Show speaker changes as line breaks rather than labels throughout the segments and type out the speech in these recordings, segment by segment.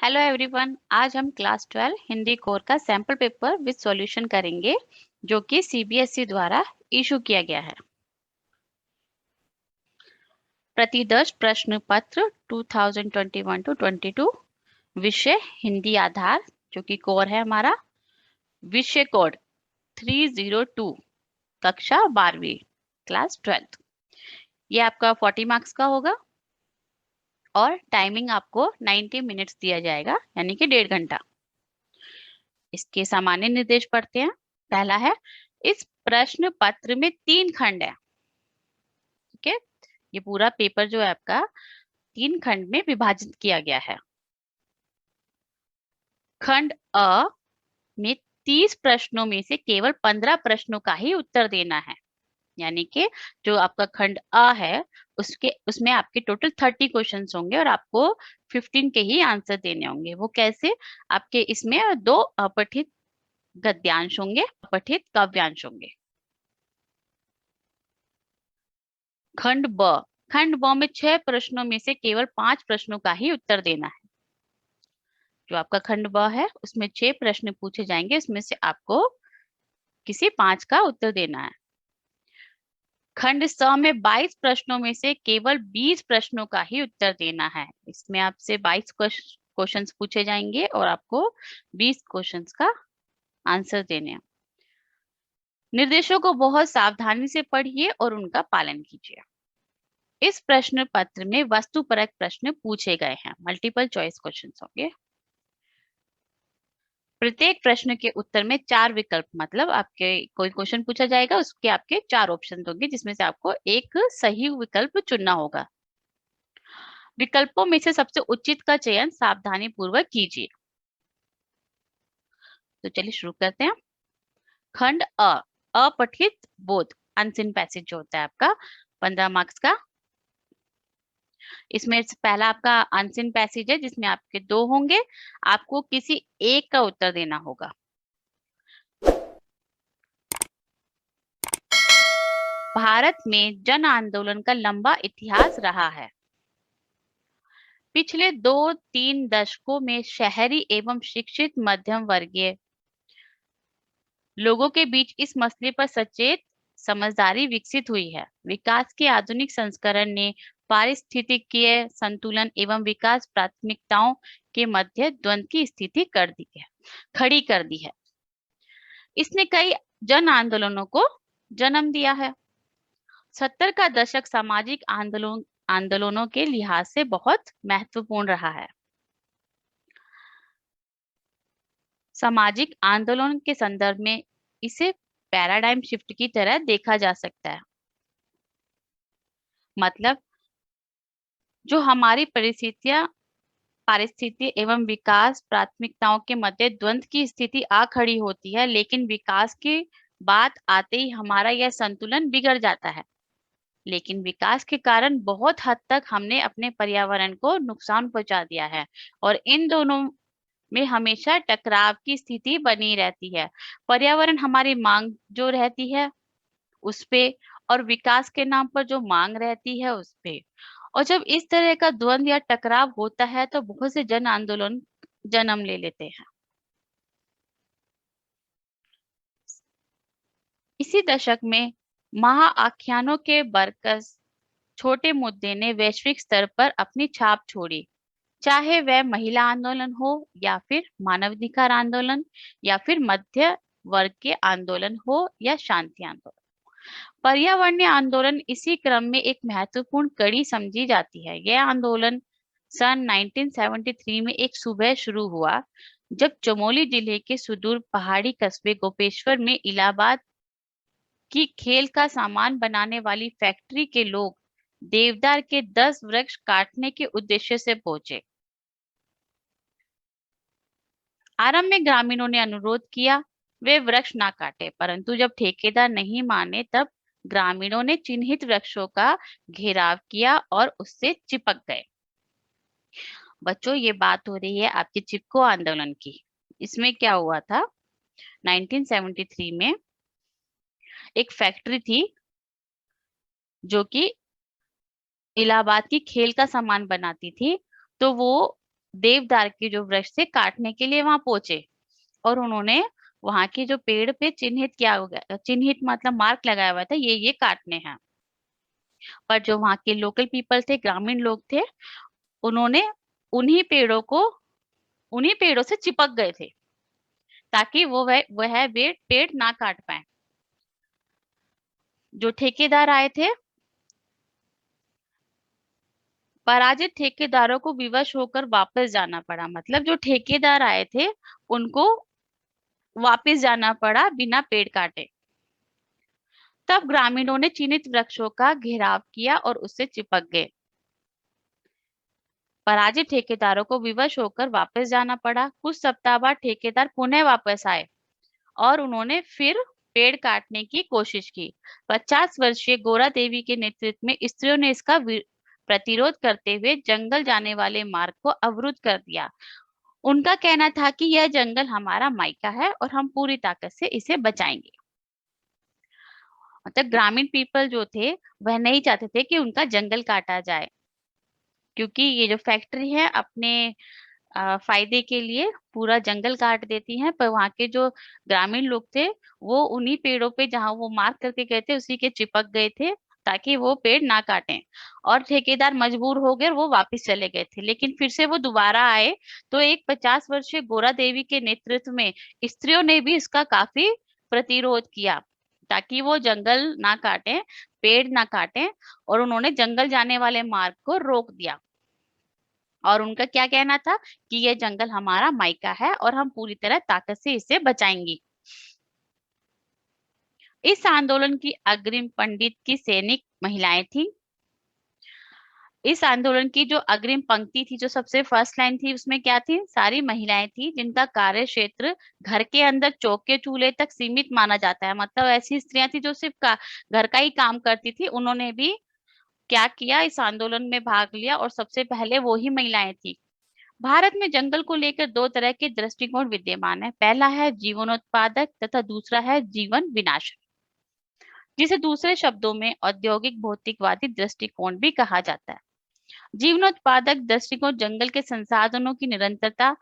Hello everyone. आज हम class 12 Hindi core का सैंपल पेपर विद सॉल्यूशन करेंगे जो कि सीबीएसई द्वारा इशू किया गया है। प्रतिदर्श प्रश्न पत्र 2021 टू 22, विषय हिंदी आधार जो कि कोर है हमारा, विषय कोड 302, कक्षा 12वीं, क्लास 12। ये आपका 40 मार्क्स का होगा और टाइमिंग आपको 90 मिनट्स दिया जाएगा, यानी कि 1.5 घंटा। इसके सामान्य निर्देश पढ़ते हैं। पहला है, इस प्रश्न पत्र में 3 खंड है। ठीक है, ये पूरा पेपर जो है आपका 3 खंड में विभाजित किया गया है। खंड अ में 30 प्रश्नों में से केवल 15 प्रश्नों का ही उत्तर देना है, यानी कि जो आपका खंड अ है उसमें आपके टोटल 30 क्वेश्चंस होंगे और आपको 15 के ही आंसर देने होंगे। वो कैसे? आपके इसमें 2 अपठित गद्यांश होंगे, अपठित काव्यांश होंगे। खंड ब में 6 प्रश्नों में से केवल 5 प्रश्नों का ही उत्तर देना है। जो आपका खंड ब है उसमें 6 प्रश्न पूछे जाएंगे, उसमें से आपको किसी 5 का उत्तर देना है। खंड स में 22 प्रश्नों में से केवल 20 प्रश्नों का ही उत्तर देना है। इसमें आपसे 22 क्वेश्चंस पूछे जाएंगे और आपको 20 क्वेश्चंस का आंसर देने हैं। निर्देशों को बहुत सावधानी से पढ़िए और उनका पालन कीजिए। इस प्रश्न पत्र में वस्तुपरक प्रश्न पूछे गए हैं, मल्टीपल चॉइस क्वेश्चंस होंगे। प्रत्येक प्रश्न के उत्तर में 4 विकल्प, मतलब आपके कोई क्वेश्चन पूछा जाएगा उसके आपके 4 ऑप्शन होंगे जिसमें से आपको एक सही विकल्प चुनना होगा। विकल्पों में से सबसे उचित का चयन सावधानी पूर्वक कीजिए। तो चलिए शुरू करते हैं। खंड अ, अपठित बोध, अनसीन पैसेज जो होता है आपका 15 मार्क्स का। इसमें से पहला आपका अनसीन पैसेज है जिसमें आपके 2 होंगे, आपको किसी एक का उत्तर देना होगा। भारत में जन आंदोलन का लंबा इतिहास रहा है। पिछले 2-3 दशकों में शहरी एवं शिक्षित मध्यम वर्गीय लोगों के बीच इस मसले पर सचेत समझदारी विकसित हुई है। विकास के आधुनिक संस्करण ने पारिस्थितिकीय संतुलन एवं विकास प्राथमिकताओं के मध्य द्वंद्व की स्थिति खड़ी कर दी है। इसने कई जन आंदोलनों को जन्म दिया है। 70 का दशक सामाजिक आंदोलनों के लिहाज से बहुत महत्वपूर्ण रहा है। सामाजिक आंदोलन के संदर्भ में इसे पैराडाइम शिफ्ट की तरह देखा जा सकता है। मतलब जो हमारी पारिस्थितिक एवं विकास प्राथमिकताओं के मध्य द्वंद्व की स्थिति आ खड़ी होती है, लेकिन विकास की बात आते ही हमारा यह संतुलन बिगड़ जाता है। लेकिन विकास के कारण बहुत हद तक हमने अपने पर्यावरण को नुकसान पहुंचा दिया है और इन दोनों में हमेशा टकराव की स्थिति बनी रहती है। पर्यावरण हमारी मांग जो रहती है उस पे, और विकास के नाम पर जो मांग रहती है उस पे। और जब इस तरह का द्वंद्व या टकराव होता है तो बहुत से जन आंदोलन जन्म ले लेते हैं। इसी दशक में महाआख्यानों के बरकस छोटे मुद्दे ने वैश्विक स्तर पर अपनी छाप छोड़ी, चाहे वह महिला आंदोलन हो या फिर मानवाधिकार आंदोलन या फिर मध्य वर्ग के आंदोलन हो या शांति आंदोलन। पर्यावरणीय आंदोलन इसी क्रम में एक महत्वपूर्ण कड़ी समझी जाती है। यह आंदोलन सन 1973 में एक सुबह शुरू हुआ जब चमोली जिले के सुदूर पहाड़ी कस्बे गोपेश्वर में इलाहाबाद की खेल का सामान बनाने वाली फैक्ट्री के लोग देवदार के 10 वृक्ष काटने के उद्देश्य से पहुंचे। आरंभ में ग्रामीणों ने अनुरोध किया वे वृक्ष ना काटे, परंतु जब ठेकेदार नहीं माने तब ग्रामीणों ने चिन्हित वृक्षों का घेराव किया और उससे चिपक गए। बच्चों, ये बात हो रही है आपके चिपको आंदोलन की। इसमें क्या हुआ था, 1973 में एक फैक्ट्री थी जो कि इलाहाबाद की खेल का सामान बनाती थी। तो वो देवदार के जो वृक्ष थे काटने के लिए वहां पहुंचे, और उन्होंने वहां के जो पेड़ पे चिन्हित किया हो गया, चिन्हित मतलब मार्क लगाया हुआ था, ये काटने हैं। पर जो वहां के लोकल पीपल थे, ग्रामीण लोग थे, उन्होंने उन्हीं पेड़ों को उन्हीं पेड़ों से चिपक गए थे, ताकि वह पेड़ ना काट पाए। जो ठेकेदार आए थे, पराजित ठेकेदारों को विवश होकर वापस जाना पड़ा, मतलब जो ठेकेदार आए थे उनको वापस जाना पड़ा बिना पेड़ काटे। तब ग्रामीणों ने चिन्हित वृक्षों का घेराव किया और उससे चिपक गए। पराजित ठेकेदारों को विवश होकर वापस जाना पड़ा। कुछ सप्ताह बाद ठेकेदार पुनः वापस आए और उन्होंने फिर पेड़ काटने की कोशिश की। 50 वर्षीय गोरा देवी के नेतृत्व में स्त्रियों ने इसका प्रतिरोध करते हुए जंगल जाने वाले मार्ग को अवरुद्ध कर दिया। उनका कहना था कि यह जंगल हमारा मायका है और हम पूरी ताकत से इसे बचाएंगे। मतलब ग्रामीण पीपल जो थे वह नहीं चाहते थे कि उनका जंगल काटा जाए, क्योंकि ये जो फैक्ट्री है अपने फायदे के लिए पूरा जंगल काट देती हैं। पर वहां के जो ग्रामीण लोग थे वो उन्हीं पेड़ों पे जहां वो मार्क करके गए थे उसी के चिपक गए थे, ताकि वो पेड़ ना काटें। और ठेकेदार मजबूर हो गए और वो वापस चले गए थे, लेकिन फिर से वो दोबारा आए। तो एक 50 वर्षीय गोरा देवी के नेतृत्व में स्त्रियों ने भी इसका काफी प्रतिरोध किया, ताकि वो जंगल ना काटें, पेड़ ना काटें, और उन्होंने जंगल जाने वाले मार्ग को रोक दिया। और उनका क्या कहना था कि ये जंगल हमारा मायका है और हम पूरी तरह ताकत से इसे बचाएंगी। इस आंदोलन की अग्रिम पंडित की सैनिक महिलाएं थी। इस आंदोलन की जो अग्रिम पंक्ति थी, जो सबसे फर्स्ट लाइन थी, उसमें क्या थी? सारी महिलाएं थी जिनका कार्य क्षेत्र घर के अंदर चौके चूल्हे तक सीमित माना जाता है। मतलब ऐसी स्त्रियां थी जो सिर्फ घर का ही काम करती थी। उन्होंने भी क्या किया? इस आंदोलन में भाग लिया, और सबसे पहले वो ही महिलाएं थी। भारत में जंगल को लेकर दो तरह के दृष्टिकोण विद्यमान है। पहला है जीवनोत्पादक तथा दूसरा है जीवन विनाशक, जिसे दूसरे शब्दों में औद्योगिक भौतिकवादी दृष्टिकोण भी कहा जाता है। जीवनोत्पादक दृष्टिकोण जंगल के संसाधनों की निरंतरता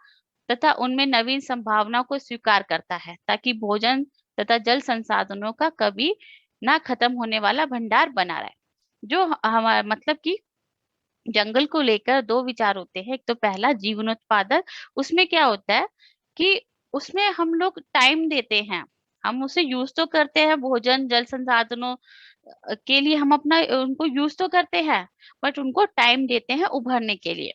तथा उनमें नवीन संभावनाओं को स्वीकार करता है, ताकि भोजन तथा जल संसाधनों का कभी ना खत्म होने वाला भंडार बना रहे। जो हमारा मतलब कि जंगल को लेकर दो विचार होते हैं। एक तो पहला जीवनोत्पादक, उसमें क्या होता है कि उसमें हम लोग टाइम देते हैं, हम उसे यूज तो करते हैं, भोजन जल संसाधनों के लिए हम अपना उनको यूज तो करते हैं, बट उनको टाइम देते हैं उभरने के लिए।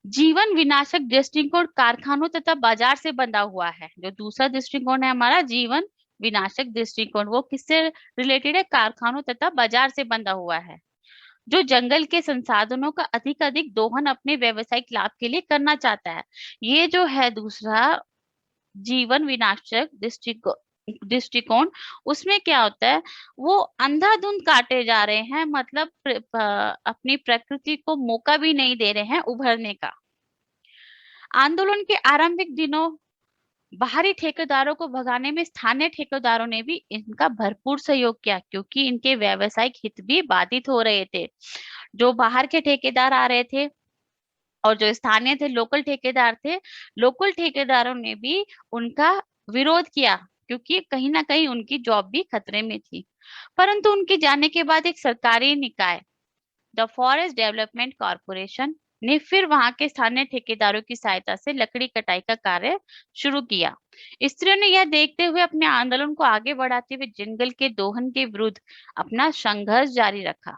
जीवन विनाशक दृष्टिकोण कारखानों तथा बाजार से बंधा हुआ है। जो दूसरा दृष्टिकोण है हमारा जीवन विनाशक दृष्टिकोण, वो किससे रिलेटेड है? कारखानों तथा बाजार से बंधा हुआ है, जो जंगल के संसाधनों का अधिक अधिक दोहन अपने व्यवसायिक लाभ के लिए करना चाहता है। ये जो है दूसरा जीवन विनाशक दृष्टिकोण, उसमें क्या होता है? वो अंधाधुंध काटे जा रहे हैं, मतलब अपनी प्रकृति को मौका भी नहीं दे रहे हैं उभरने का। आंदोलन के आरंभिक दिनों बाहरी ठेकेदारों को भगाने में स्थानीय ठेकेदारों ने भी इनका भरपूर सहयोग किया, क्योंकि इनके व्यावसायिक हित भी बाधित हो रहे थे। जो बाहर के ठेकेदार आ रहे थे और जो स्थानीय थे, लोकल ठेकेदार थे, लोकल ठेकेदारों ने भी उनका विरोध किया, क्योंकि कहीं ना कहीं उनकी जॉब भी खतरे में थी। परंतु उनके जाने के बाद एक सरकारी निकाय, द फॉरेस्ट डेवलपमेंट कॉरपोरेशन, ने फिर वहां के स्थानीय ठेकेदारों की सहायता से लकड़ी कटाई का कार्य शुरू किया। स्त्रियों ने यह देखते हुए अपने आंदोलन को आगे बढ़ाते हुए जंगल के दोहन के विरुद्ध अपना संघर्ष जारी रखा।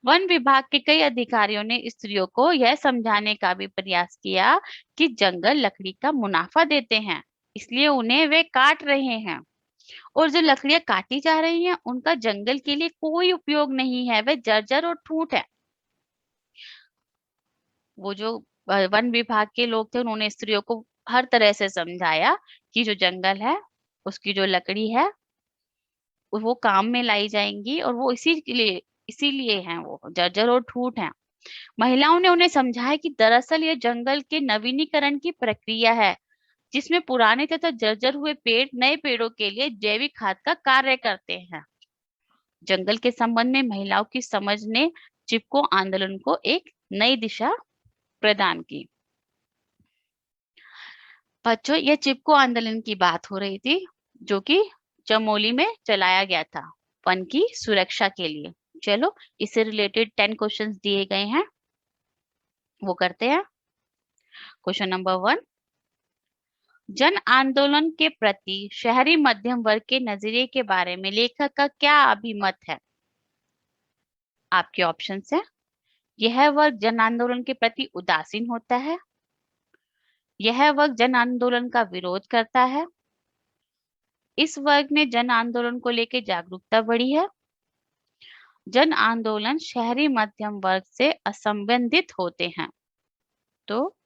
वन विभाग के कई अधिकारियों ने स्त्रियों को यह समझाने का भी प्रयास किया कि जंगल लकड़ी का मुनाफा देते हैं, इसलिए उन्हें वे काट रहे हैं, और जो लकड़ियां काटी जा रही हैं उनका जंगल के लिए कोई उपयोग नहीं है, वे जर्जर और ठूंठ है। वो जो वन विभाग के लोग थे उन्होंने स्त्रियों को हर तरह से समझाया कि जो जंगल है उसकी जो लकड़ी है वो काम में लाई जाएंगी, और वो इसीलिए हैं, वो जर्जर और ठूंठ हैं। महिलाओं ने उन्हें समझाया कि दरअसल ये जंगल के नवीनीकरण की प्रक्रिया है, जिसमें पुराने तथा जर्जर हुए पेड़ नए पेड़ों के लिए जैविक खाद का कार्य करते हैं। जंगल के संबंध में महिलाओं की समझ ने चिपको आंदोलन को एक नई दिशा प्रदान की। बच्चों, ये चिपको आंदोलन की बात हो रही थी, जो कि चमोली में चलाया गया था वन की सुरक्षा के लिए। चलो, इससे रिलेटेड 10 क्वेश्चंस दिए गए हैं, वो करते हैं। क्वेश्चन नंबर 1, जन आंदोलन के प्रति शहरी मध्यम वर्ग के नजरिए के बारे में लेखक का क्या अभिमत है? आपके ऑप्शंस हैं। यह वर्ग जन आंदोलन के प्रति उदासीन होता है, यह वर्ग जन आंदोलन का विरोध करता है, इस वर्ग ने जन आंदोलन को लेकर जागरूकता बढ़ी है, जन आंदोलन शहरी मध्यम वर्ग से असंबंधित होते हैं। तो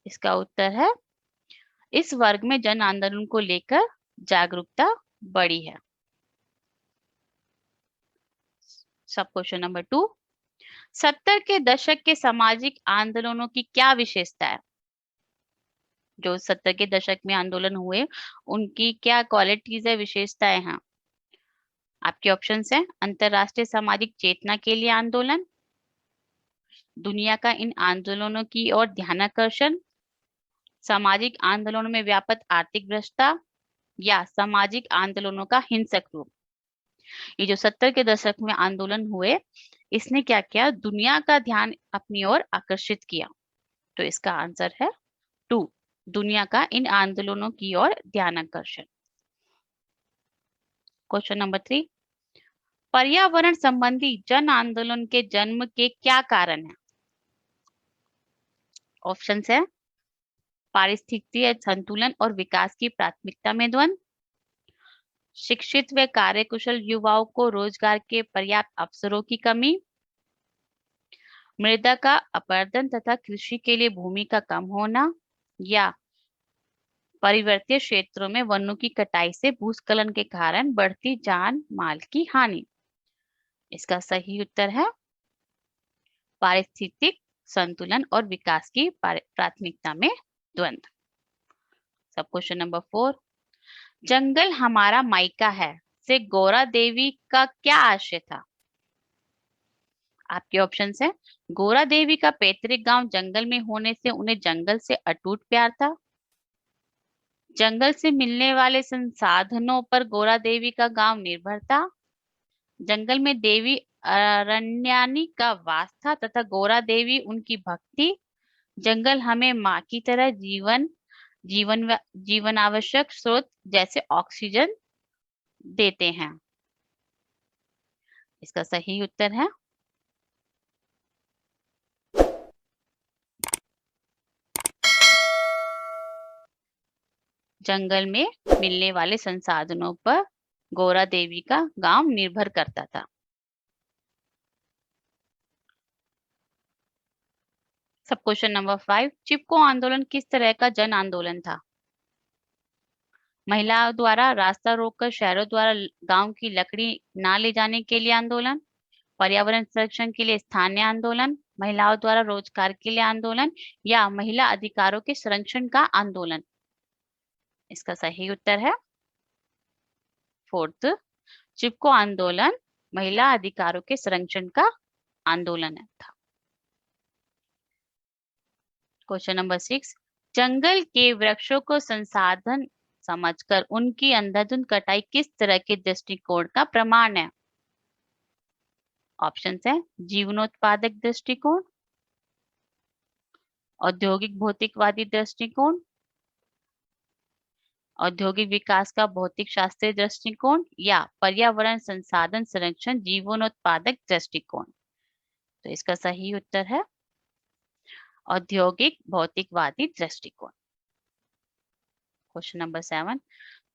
इसका उत्तर है, इस वर्ग में जन आंदोलन को लेकर जागरूकता बढ़ी है। सब क्वेश्चन नंबर 2, 70 के दशक के सामाजिक आंदोलनों की क्या विशेषता है? जो 70 के दशक में आंदोलन हुए, उनकी क्या क्वालिटीज है, विशेषताएं हैं? आपके ऑप्शंस हैं। अंतरराष्ट्रीय सामाजिक चेतना के लिए आंदोलन, दुनिया का इन आंदोलनों की ओर ध्यानाकर्षण, सामाजिक आंदोलनों में व्यापक आर्थिक भ्रष्टा, या सामाजिक आंदोलनों का हिंसक रूप। ये जो 70 के दशक में आंदोलन हुए, इसने क्या किया? दुनिया का ध्यान अपनी ओर आकर्षित किया। तो इसका आंसर है 2, दुनिया का इन आंदोलनों की ओर ध्यान आकर्षण। क्वेश्चन नंबर 3, पर्यावरण संबंधी जन आंदोलन के जन्म के क्या कारण है? ऑप्शंस है। पारिस्थितिकीय संतुलन और विकास की प्राथमिकता में द्वंद, शिक्षित व कार्यकुशल युवाओं को रोजगार के पर्याप्त अवसरों की कमी, मृदा का अपरदन तथा कृषि के लिए भूमि का कम होना, या पर्वतीय क्षेत्रों में वनों की कटाई से भूस्खलन के कारण बढ़ती जान माल की हानि। इसका सही उत्तर है पारिस्थितिक संतुलन और विकास की प्राथमिकता में द्वंद। सब क्वेश्चन नंबर 4, जंगल हमारा मायका है से गौरा देवी का क्या आशय था? आपके ऑप्शंस हैं। गौरा देवी का पैतृक गांव जंगल में होने से उन्हें जंगल से अटूट प्यार था, जंगल से मिलने वाले संसाधनों पर गौरा देवी का गांव निर्भर था, जंगल में देवी अरण्यानी का वास था तथा गौरा देवी उनकी भक्ति, जंगल हमें माँ की तरह जीवन आवश्यक स्रोत जैसे ऑक्सीजन देते हैं। इसका सही उत्तर है जंगल में मिलने वाले संसाधनों पर गौरा देवी का गांव निर्भर करता था। सब क्वेश्चन नंबर 5, चिपको आंदोलन किस तरह का जन आंदोलन था? महिलाओं द्वारा रास्ता रोककर शहरों द्वारा गांव की लकड़ी ना ले जाने के लिए आंदोलन, पर्यावरण संरक्षण के लिए स्थानीय आंदोलन, महिलाओं द्वारा रोजगार के लिए आंदोलन, या महिला अधिकारों के संरक्षण का आंदोलन। इसका सही उत्तर है 4th, चिपको आंदोलन महिला अधिकारों के संरक्षण का आंदोलन था। क्वेश्चन नंबर 6, जंगल के वृक्षों को संसाधन समझकर उनकी अंधाधुंध कटाई किस तरह के दृष्टिकोण का प्रमाण है? ऑप्शन है। जीवनोत्पादक दृष्टिकोण, औद्योगिक भौतिकवादी दृष्टिकोण, औद्योगिक विकास का भौतिक शास्त्रीय दृष्टिकोण, या पर्यावरण संसाधन संरक्षण जीवनोत्पादक दृष्टिकोण। तो इसका सही उत्तर है औद्योगिक भौतिकवादी दृष्टिकोण। क्वेश्चन नंबर 7,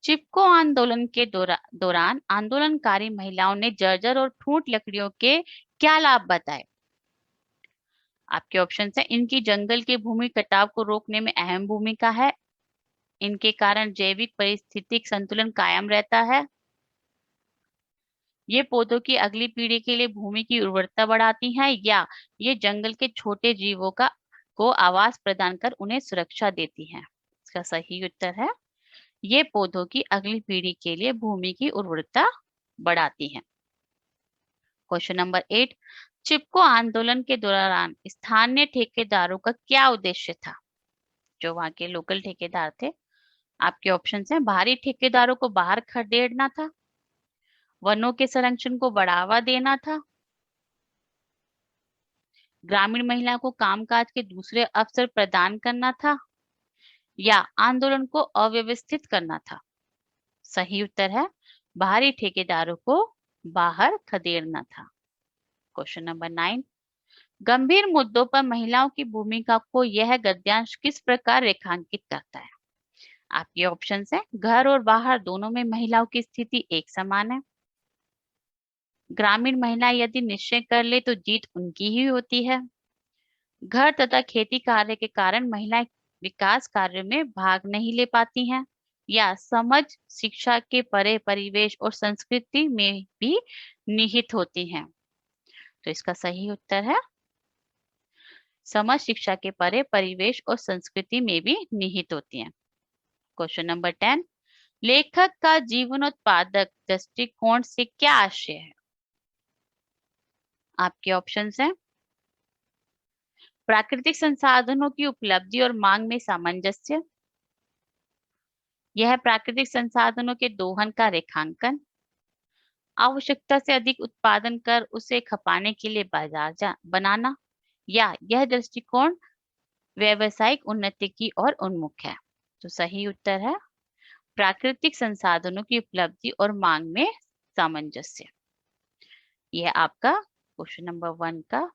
चिपको आंदोलन के दौरान आंदोलनकारी महिलाओं ने जर्जर और ठूंठ लकड़ियों के क्या लाभ बताए? आपके ऑप्शन है। इनकी जंगल के भूमि कटाव को रोकने में अहम भूमिका है, इनके कारण जैविक पारिस्थितिक संतुलन कायम रहता है, ये पौधों की अगली पीढ़ी के लिए भूमि की उर्वरता बढ़ाती हैं, या ये जंगल के छोटे जीवों को आवास प्रदान कर उन्हें सुरक्षा देती हैं। इसका सही उत्तर है ये पौधों की अगली पीढ़ी के लिए भूमि की उर्वरता बढ़ाती हैं। क्वेश्चन नंबर 8, चिपको आंदोलन के दौरान स्थानीय ठेकेदारों का क्या उद्देश्य था? जो वहां के लोकल ठेकेदार थे, आपके ऑप्शन हैं, बाहरी ठेकेदारों को बाहर खदेड़ना था, वनों के संरक्षण को बढ़ावा देना था, ग्रामीण महिला को कामकाज के दूसरे अवसर प्रदान करना था, या आंदोलन को अव्यवस्थित करना था। सही उत्तर है बाहरी ठेकेदारों को बाहर खदेड़ना था। क्वेश्चन नंबर 9, गंभीर मुद्दों पर महिलाओं की भूमिका को यह गद्यांश किस प्रकार रेखांकित करता है? आपके ऑप्शंस हैं, घर और बाहर दोनों में महिलाओं की स्थिति एक समान है, ग्रामीण महिला यदि निश्चय कर ले तो जीत उनकी ही होती है, घर तथा खेती कार्य के कारण महिलाएं विकास कार्य में भाग नहीं ले पाती हैं, या समझ शिक्षा के परे परिवेश और संस्कृति में भी निहित होती हैं। तो इसका सही उत्तर है समझ शिक्षा के परे परिवेश और संस्कृति में भी निहित होती हैं। क्वेश्चन नंबर 10, लेखक का जीवनोत्पादक दृष्टिकोण से क्या आशय है? आपके ऑप्शंस हैं, प्राकृतिक संसाधनों की उपलब्धि और मांग में सामंजस्य, यह प्राकृतिक संसाधनों के दोहन का रेखांकन, आवश्यकता से अधिक उत्पादन कर उसे खपाने के लिए बाजार बनाना, या यह दृष्टिकोण व्यावसायिक उन्नति की ओर उन्मुख है। तो सही उत्तर है प्राकृतिक संसाधनों की उपलब्धि और मांग में सामंजस्य। यह आपका क्वेश्चन नंबर 1 का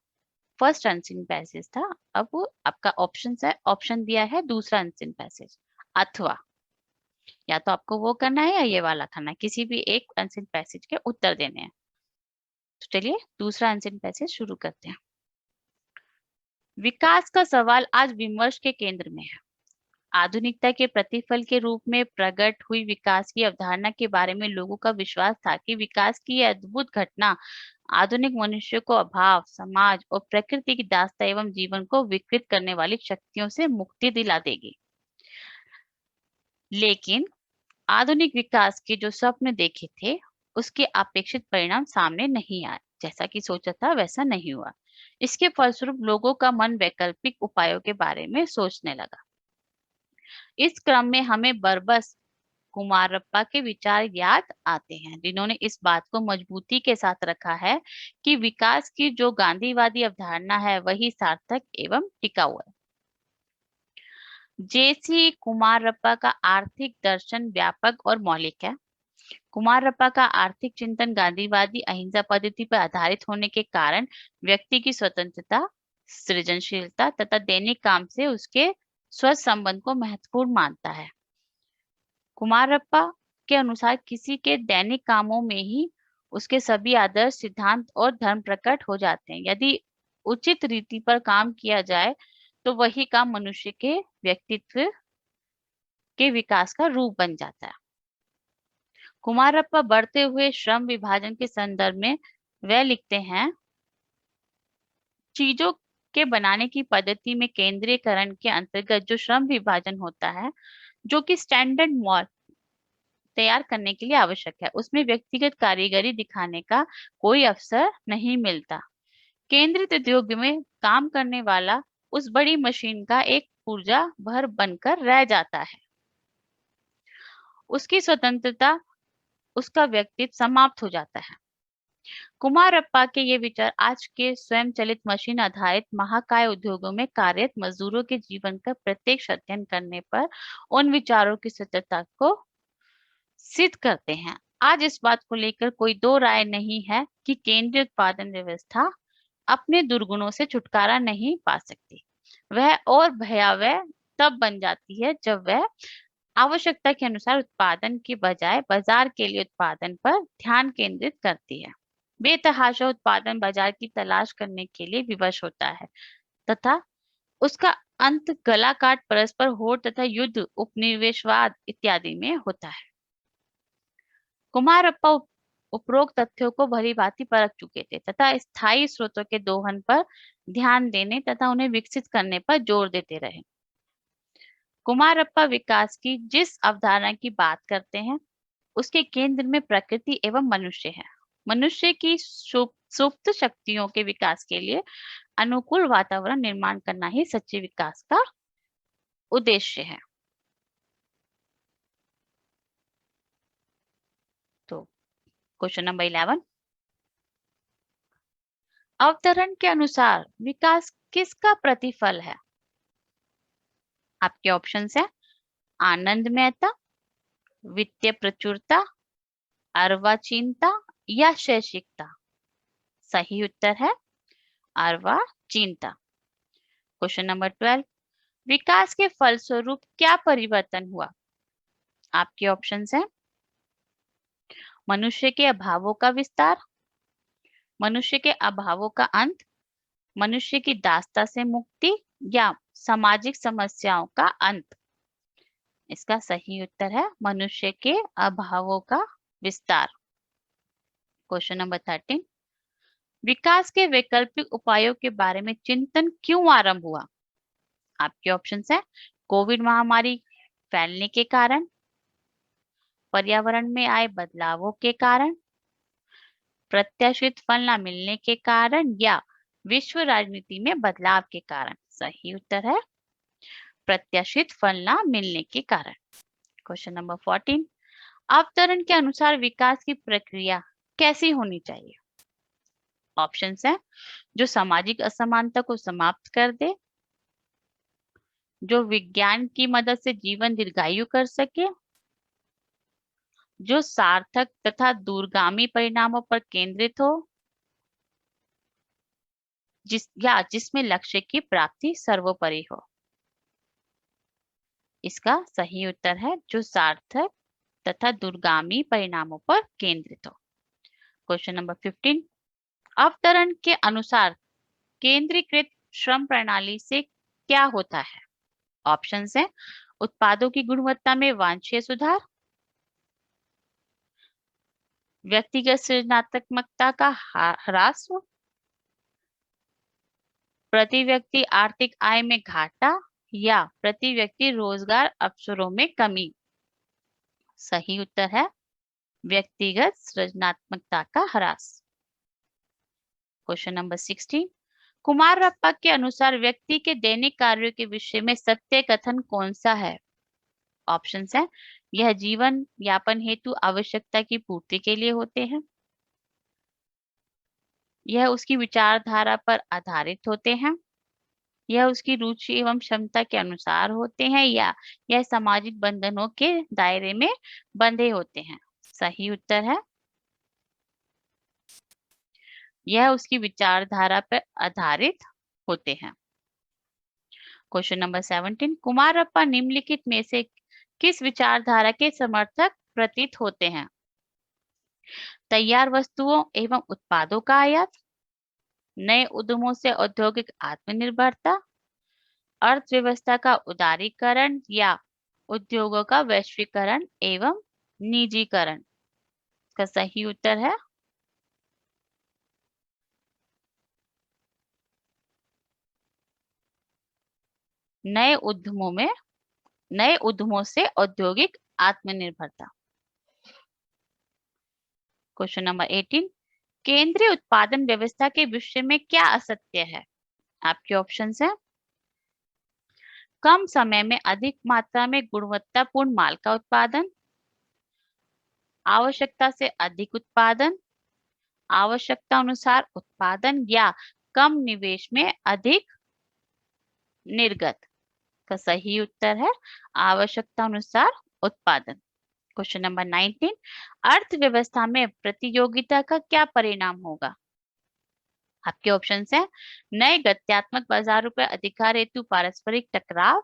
फर्स्ट अनसीन पैसेज था। अब वो आपका ऑप्शन है, ऑप्शन दिया है दूसरा अनसीन पैसेज, अथवा या तो आपको वो करना है या ये वाला करना है, किसी भी एक अनसीन पैसेज के उत्तर देने हैं। तो चलिए दूसरा अनसीन पैसेज शुरू करते हैं। विकास का सवाल आज विमर्श के केंद्र में है। आधुनिकता के प्रतिफल के रूप में प्रकट हुई विकास की अवधारणा के बारे में लोगों का विश्वास था कि विकास की यह अद्भुत घटना आधुनिक मनुष्य को अभाव, समाज और प्रकृति की दास्ता एवं जीवन को विकृत करने वाली शक्तियों से मुक्ति दिला देगी। लेकिन आधुनिक विकास के जो स्वप्न देखे थे उसके अपेक्षित परिणाम सामने नहीं आए, जैसा कि सोचा था वैसा नहीं हुआ। इसके फलस्वरूप लोगों का मन वैकल्पिक उपायों के बारे में सोचने लगा। इस क्रम में हमें बरबस कुमारप्पा के विचार याद आते हैं, जिन्होंने इस बात को मजबूती के साथ रखा है कि विकास की जो गांधीवादी अवधारणा है वही सार्थक एवं टिकाऊ है। जेसी कुमारप्पा का आर्थिक दर्शन व्यापक और मौलिक है। कुमारप्पा का आर्थिक चिंतन गांधीवादी अहिंसा पद्धति पर आधारित होने के कारण व्यक्ति की स्वतंत्रता, सृजनशीलता तथा दैनिक काम से उसके स्वस्थ संबंध को महत्वपूर्ण मानता है। कुमारप्पा के अनुसार किसी के दैनिक कामों में ही उसके सभी आदर्श, सिद्धांत और धर्म प्रकट हो जाते हैं। यदि उचित रीति पर काम किया जाए तो वही काम मनुष्य के व्यक्तित्व के विकास का रूप बन जाता है। कुमारप्पा बढ़ते हुए श्रम विभाजन के संदर्भ में वह लिखते हैं, चीजों के बनाने की पद्धति में केंद्रीयकरण के अंतर्गत जो श्रम विभाजन होता है, जो कि स्टैंडर्ड मॉल तैयार करने के लिए आवश्यक है, उसमें व्यक्तिगत कारीगरी दिखाने का कोई अवसर नहीं मिलता। केंद्रित उद्योग में काम करने वाला उस बड़ी मशीन का एक पुर्जा भर बनकर रह जाता है। उसकी स्वतंत्रता, उसका व्यक्तित्व समाप्त हो जाता है। कुमारप्पा के ये विचार आज के स्वयं चलित मशीन आधारित महाकाय उद्योगों में कार्यरत मजदूरों के जीवन का प्रत्यक्ष अध्ययन करने पर उन विचारों की सत्यता को सिद्ध करते हैं। आज इस बात को लेकर कोई दो राय नहीं है कि केंद्रीय उत्पादन व्यवस्था अपने दुर्गुणों से छुटकारा नहीं पा सकती। वह और भयावह तब बन जाती है जब वह आवश्यकता के अनुसार उत्पादन के बजाय बाजार के लिए उत्पादन पर ध्यान केंद्रित करती है। बेतहाशा उत्पादन बाजार की तलाश करने के लिए विवश होता है तथा उसका अंत गला काट परस्पर होड़ तथा युद्ध, उपनिवेशवाद इत्यादि में होता है। कुमारप्पा उपरोक्त तथ्यों को भली भांति परख चुके थे तथा स्थायी स्रोतों के दोहन पर ध्यान देने तथा उन्हें विकसित करने पर जोर देते रहे। कुमारप्पा विकास की जिस अवधारणा की बात करते हैं उसके केंद्र में प्रकृति एवं मनुष्य है। मनुष्य की सुप्त शक्तियों के विकास के लिए अनुकूल वातावरण निर्माण करना ही सच्चे विकास का उद्देश्य है। तो क्वेश्चन नंबर 11, अवतरण के अनुसार विकास किसका प्रतिफल है? आपके ऑप्शंस है आनंदमयता, वित्तीय प्रचुरता, अर्वाचीनता या शैक्षिकता। सही उत्तर है अर्वाचीनता। क्वेश्चन नंबर 12, विकास के फलस्वरूप क्या परिवर्तन हुआ? आपके ऑप्शंस हैं मनुष्य के अभावों का विस्तार, मनुष्य के अभावों का अंत, मनुष्य की दासता से मुक्ति या सामाजिक समस्याओं का अंत। इसका सही उत्तर है मनुष्य के अभावों का विस्तार। क्वेश्चन नंबर 13, विकास के वैकल्पिक उपायों के बारे में चिंतन क्यों आरंभ हुआ? आपके ऑप्शंस है कोविड महामारी फैलने के कारण, पर्यावरण में आए बदलावों के कारण, प्रत्याशित फल न मिलने के कारण या विश्व राजनीति में बदलाव के कारण। सही उत्तर है प्रत्याशित फल न मिलने के कारण। क्वेश्चन नंबर 14, अवतरण के अनुसार विकास की प्रक्रिया कैसी होनी चाहिए? ऑप्शंस है जो सामाजिक असमानता को समाप्त कर दे, जो विज्ञान की मदद से जीवन दीर्घायु कर सके, जो सार्थक तथा दूरगामी परिणामों पर केंद्रित हो, जिसमें लक्ष्य की प्राप्ति सर्वोपरि हो। इसका सही उत्तर है जो सार्थक तथा दूरगामी परिणामों पर केंद्रित हो। क्वेश्चन नंबर 15, अवतरण के अनुसार केंद्रीकृत श्रम प्रणाली से क्या होता है? ऑप्शंस हैं उत्पादों की गुणवत्ता में वांछनीय सुधार, व्यक्तिगत सृजनात्मकता का ह्रास, प्रति व्यक्ति आर्थिक आय में घाटा या प्रति व्यक्ति रोजगार अवसरों में कमी। सही उत्तर है व्यक्तिगत सृजनात्मकता का ह्रास। क्वेश्चन नंबर 16, कुमारप्पा के अनुसार व्यक्ति के दैनिक कार्यों के विषय में सत्य कथन कौन सा है? ऑप्शंस है यह जीवन यापन हेतु आवश्यकता की पूर्ति के लिए होते हैं, यह उसकी विचारधारा पर आधारित होते हैं, यह उसकी रुचि एवं क्षमता के अनुसार होते हैं या यह सामाजिक बंधनों के दायरे में बंधे होते हैं। सही उत्तर है यह उसकी विचारधारा पर आधारित होते हैं। क्वेश्चन नंबर 17, कुमारप्पा निम्नलिखित में से किस विचारधारा के समर्थक प्रतीत होते हैं? तैयार वस्तुओं एवं उत्पादों का आयात, नए उद्यमों से औद्योगिक आत्मनिर्भरता, अर्थव्यवस्था का उदारीकरण या उद्योगों का वैश्वीकरण एवं निजीकरण। इसका सही उत्तर है नए उद्यमों से औद्योगिक आत्मनिर्भरता। क्वेश्चन नंबर 18, केंद्रीय उत्पादन व्यवस्था के विषय में क्या असत्य है? आपके ऑप्शंस हैं कम समय में अधिक मात्रा में गुणवत्तापूर्ण माल का उत्पादन, आवश्यकता से अधिक उत्पादन, आवश्यकता अनुसार उत्पादन या कम निवेश में अधिक निर्गत। का सही उत्तर है आवश्यकता अनुसार उत्पादन। क्वेश्चन नंबर 19, अर्थव्यवस्था में प्रतियोगिता का क्या परिणाम होगा? आपके ऑप्शंस हैं नए गत्यात्मक बाजारों पर अधिकार हेतु पारस्परिक टकराव,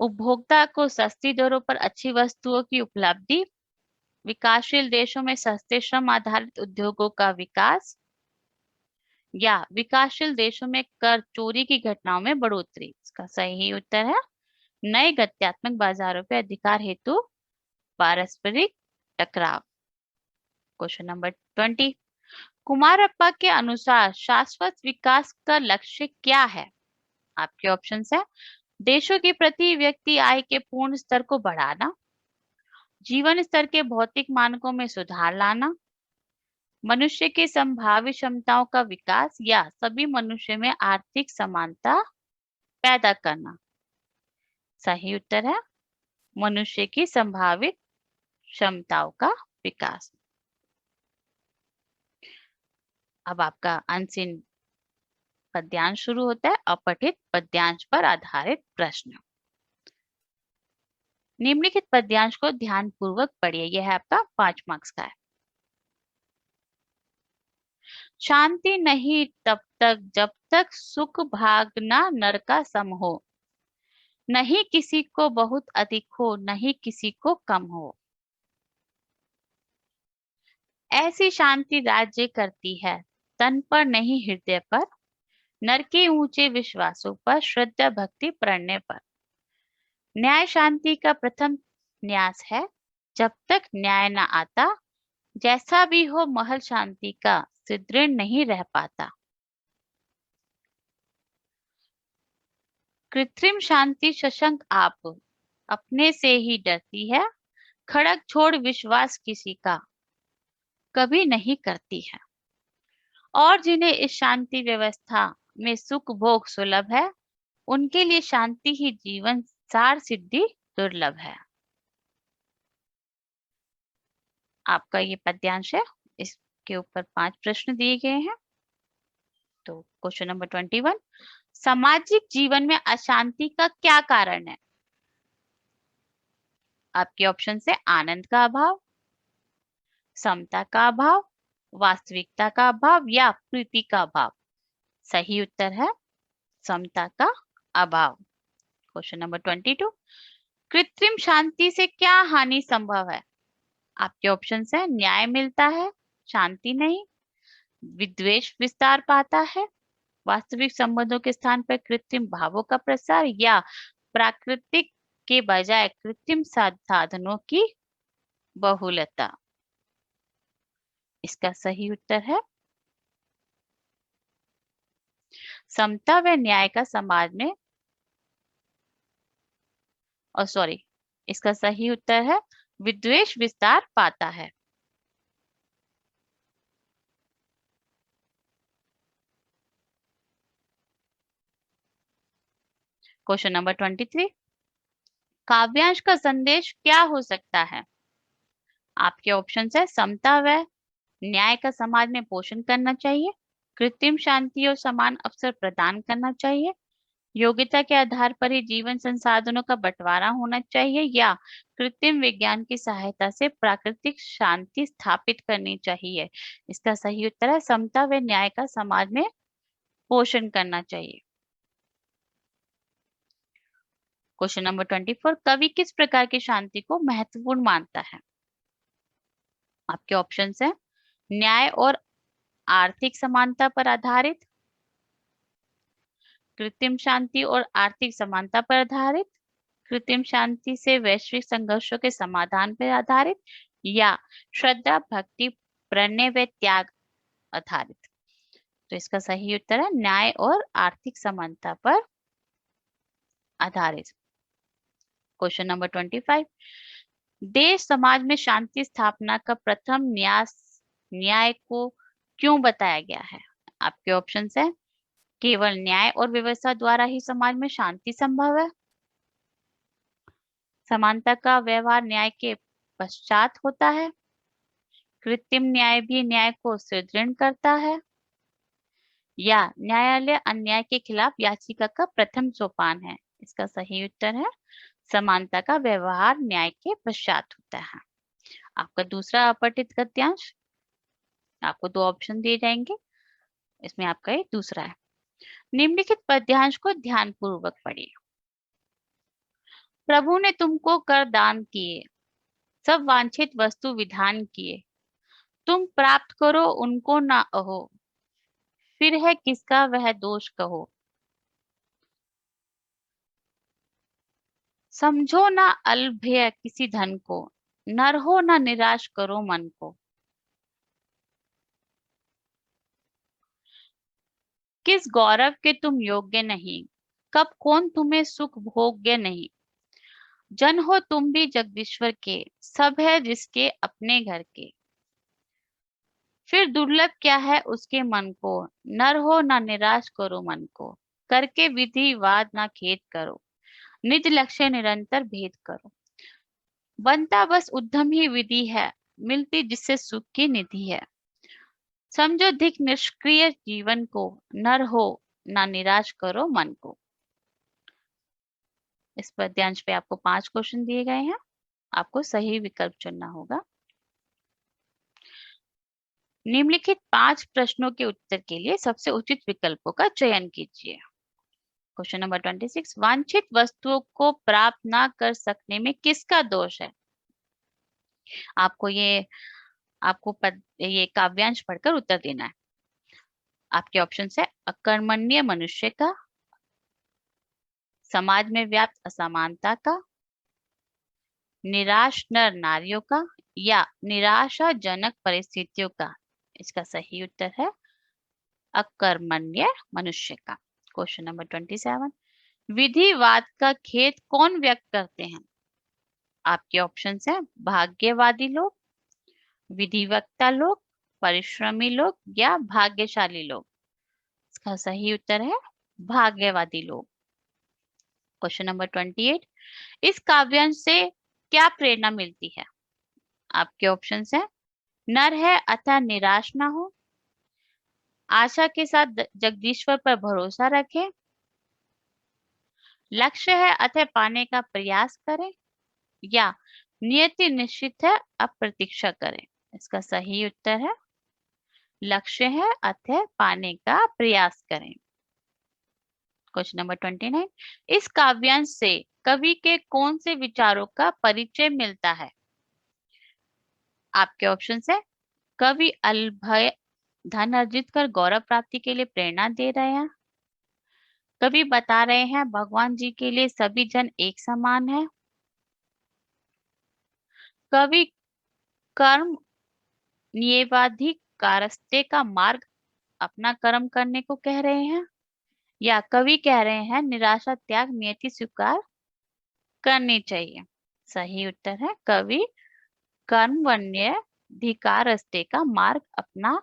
उपभोक्ता को सस्ती दरों पर अच्छी वस्तुओं की उपलब्धि, विकासशील देशों में सस्ते श्रम आधारित उद्योगों का विकास या विकासशील देशों में कर चोरी की घटनाओं में बढ़ोतरी। इसका सही उत्तर है नए गत्यात्मक बाजारों पर अधिकार हेतु पारस्परिक टकराव। क्वेश्चन नंबर 20, कुमारप्पा के अनुसार शाश्वत विकास का लक्ष्य क्या है? आपके ऑप्शंस है देशों की प्रति व्यक्ति आय के पूर्ण स्तर को बढ़ाना, जीवन स्तर के भौतिक मानकों में सुधार लाना, मनुष्य की संभावित क्षमताओं का विकास या सभी मनुष्य में आर्थिक समानता पैदा करना। सही उत्तर है मनुष्य की संभावित क्षमताओं का विकास। अब आपका अनसीन पद्यांश शुरू होता है। अपठित पद्यांश पर आधारित प्रश्न। निम्नलिखित पद्यांश को ध्यान पूर्वक पढ़िए। यह है आपका 5 मार्क्स का है। शांति नहीं तब तक जब तक सुख भागना नर का सम हो, नहीं किसी को बहुत अधिक हो, नहीं किसी को कम हो। ऐसी शांति राज्य करती है तन पर नहीं हृदय पर, नर के ऊंचे विश्वासों पर, श्रद्धा भक्ति प्रणय पर। न्याय शांति का प्रथम न्यास है, जब तक न्याय न आता, जैसा भी हो महल शांति का सुदृढ़ नहीं रह पाता। कृत्रिम शांति शशंक आप अपने से ही डरती है, खड़ग छोड़ विश्वास किसी का कभी नहीं करती है। और जिन्हें इस शांति व्यवस्था में सुख भोग सुलभ है, उनके लिए शांति ही जीवन सार सिद्धि दुर्लभ है। आपका ये पद्यांश है। इसके ऊपर 5 प्रश्न दिए गए हैं। तो क्वेश्चन नंबर 21, सामाजिक जीवन में अशांति का क्या कारण है? आपके ऑप्शन है आनंद का अभाव, समता का अभाव, वास्तविकता का अभाव या प्रीति का अभाव। सही उत्तर है समता का अभाव। क्वेश्चन नंबर 22, कृत्रिम शांति से क्या हानि संभव है? आपके ऑप्शन है न्याय मिलता है, शांति नहीं, विद्वेष विस्तार पाता है, वास्तविक संबंधों के स्थान पर कृत्रिम भावों का प्रसार या प्राकृतिक के बजाय कृत्रिम साधनों की बहुलता। इसका सही उत्तर है समता व न्याय का समाज में इसका सही उत्तर है विद्वेष विस्तार पाता है। क्वेश्चन नंबर 23, काव्यांश का संदेश क्या हो सकता है? आपके ऑप्शन है समता व न्याय का समाज में पोषण करना चाहिए, कृत्रिम शांति और समान अवसर प्रदान करना चाहिए, योग्यता के आधार पर ही जीवन संसाधनों का बंटवारा होना चाहिए या कृत्रिम विज्ञान की सहायता से प्राकृतिक शांति स्थापित करनी चाहिए। इसका सही उत्तर है समता व न्याय का समाज में पोषण करना चाहिए। क्वेश्चन नंबर 24, कवि किस प्रकार की शांति को महत्वपूर्ण मानता है? आपके ऑप्शंस हैं न्याय और आर्थिक समानता पर आधारित, कृत्रिम शांति और आर्थिक समानता पर आधारित, कृत्रिम शांति से वैश्विक संघर्षों के समाधान पर आधारित या श्रद्धा भक्ति प्रणय व त्याग आधारित। तो इसका सही उत्तर है न्याय और आर्थिक समानता पर आधारित। क्वेश्चन नंबर 25, देश समाज में शांति स्थापना का प्रथम न्याय को क्यों बताया गया है? आपके ऑप्शन है केवल न्याय और व्यवस्था द्वारा ही समाज में शांति संभव है, समानता का व्यवहार न्याय के पश्चात होता है, कृत्रिम न्याय भी न्याय को सुदृढ़ करता है या न्यायालय अन्याय के खिलाफ याचिका का प्रथम सोपान है। इसका सही उत्तर है समानता का व्यवहार न्याय के पश्चात होता है। आपका दूसरा अपठित गद्यांश, आपको 2 ऑप्शन दिए जाएंगे, इसमें आपका ये दूसरा है। निम्नलिखित पद्यांश को ध्यान पूर्वक पढ़िए। प्रभु ने तुमको कर दान किए, सब वांछित वस्तु विधान किए, तुम प्राप्त करो उनको ना अहो, फिर है किसका वह दोष कहो। समझो ना अलभ्य किसी धन को, नर हो ना निराश करो मन को। किस गौरव के तुम योग्य नहीं, कब कौन तुम्हें सुख भोग्य नहीं। जन हो तुम भी जगदीश्वर के, सब है जिसके अपने घर के। फिर दुर्लभ क्या है उसके मन को, नर हो ना निराश करो मन को, करके विधिवाद ना खेद करो, निज लक्ष्य निरंतर भेद करो। बनता बस उद्यम ही विधि है, मिलती जिससे सुख की निधि है। समझो धिक निष्क्रिय जीवन को, नर हो ना निराश करो मन को। इस पद्यांश पे आपको 5 क्वेश्चन दिए गए हैं, आपको सही विकल्प चुनना होगा। निम्नलिखित 5 प्रश्नों के उत्तर के लिए सबसे उचित विकल्पों का चयन कीजिए। क्वेश्चन नंबर 26, वांछित वस्तुओं को प्राप्त ना कर सकने में किसका दोष है? आपको ये काव्यांश पढ़कर उत्तर देना है। आपके ऑप्शन है अकर्मण्य मनुष्य का, समाज में व्याप्त असमानता का, निराश नर नारियों का, या निराशाजनक परिस्थितियों का। इसका सही उत्तर है अकर्मण्य मनुष्य का। क्वेश्चन नंबर 27, विधिवाद का खेद कौन व्यक्त करते हैं? आपके ऑप्शन है भाग्यवादी लोग, विधिवक्ता लोग, परिश्रमी लोग, या भाग्यशाली लोग। इसका सही उत्तर है भाग्यवादी लोग। क्वेश्चन नंबर 28, इस काव्यांश से क्या प्रेरणा मिलती है? आपके ऑप्शन है नर है अतः निराश ना हो, आशा के साथ जगदीश्वर पर भरोसा रखें, लक्ष्य है अतः पाने का प्रयास करें, या नियति निश्चित है अब प्रतीक्षा करें। इसका सही उत्तर है लक्ष्य है अतः पाने का प्रयास करें। क्वेश्चन नंबर 29, इस काव्यांश से कवि के कौन से विचारों का परिचय मिलता है? आपके ऑप्शन है कवि अलभय धन अर्जित कर गौरव प्राप्ति के लिए प्रेरणा दे रहे हैं, कवि बता रहे हैं भगवान जी के लिए सभी जन एक समान है, कवि कर्म नियमाधिक कारस्ते का मार्ग अपना कर्म करने को कह रहे हैं, या कवि कह रहे हैं निराशा त्याग नियति स्वीकार करनी चाहिए। सही उत्तर है कवि कर्म वन्यधिकारस्ते का मार्ग अपना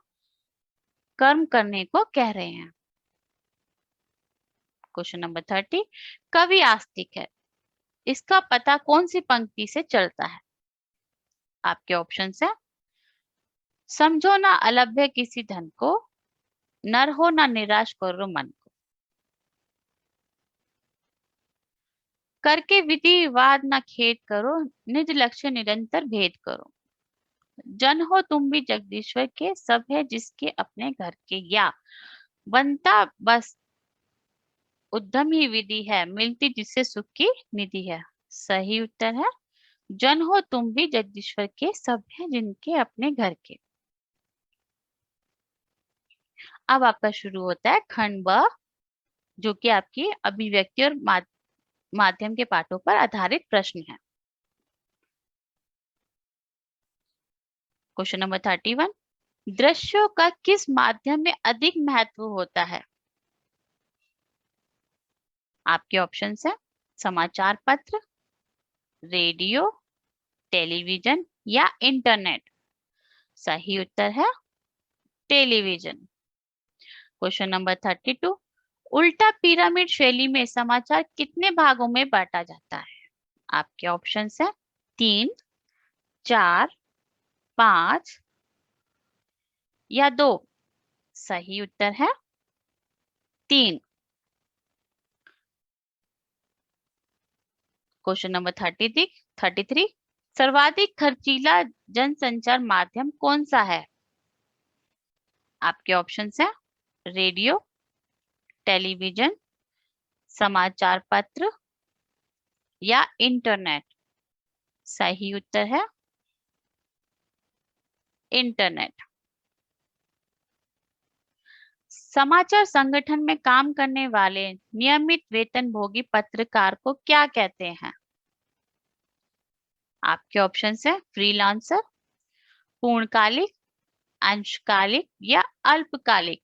कर्म करने को कह रहे हैं। क्वेश्चन नंबर 30, कवि आस्तिक है, इसका पता कौन सी पंक्ति से चलता है? आपके ऑप्शन है समझो ना अलभ्य किसी धन को, नर हो ना निराश करो मन को, करके विधिवाद ना खेद करो, निज लक्ष्य निरंतर भेद करो, जन हो तुम भी जगदीश्वर के, सब है जिसके अपने घर के, या बनता बस उद्यम ही विधि है, मिलती जिससे सुख की निधि है। सही उत्तर है जन हो तुम भी जगदीश्वर के, सब है जिनके अपने घर के। अब आपका शुरू होता है खंड ब, जो कि आपकी अभिव्यक्ति और माध्यम के पाठों पर आधारित प्रश्न है। क्वेश्चन नंबर 31, दृश्यों का किस माध्यम में अधिक महत्व होता है? आपके ऑप्शन है समाचार पत्र, रेडियो, टेलीविजन, या इंटरनेट। सही उत्तर है टेलीविजन। क्वेश्चन नंबर 32, उल्टा पिरामिड शैली में समाचार कितने भागों में बांटा जाता है? आपके ऑप्शन है 3, 4, 5, या 2। सही उत्तर है 3। क्वेश्चन नंबर 33, सर्वाधिक खर्चीला जनसंचार माध्यम कौन सा है? आपके ऑप्शन है रेडियो, टेलीविजन, समाचार पत्र, या इंटरनेट। सही उत्तर है इंटरनेट। समाचार संगठन में काम करने वाले नियमित वेतनभोगी पत्रकार को क्या कहते हैं? आपके ऑप्शन है फ्रीलांसर, पूर्णकालिक, अंशकालिक, या अल्पकालिक।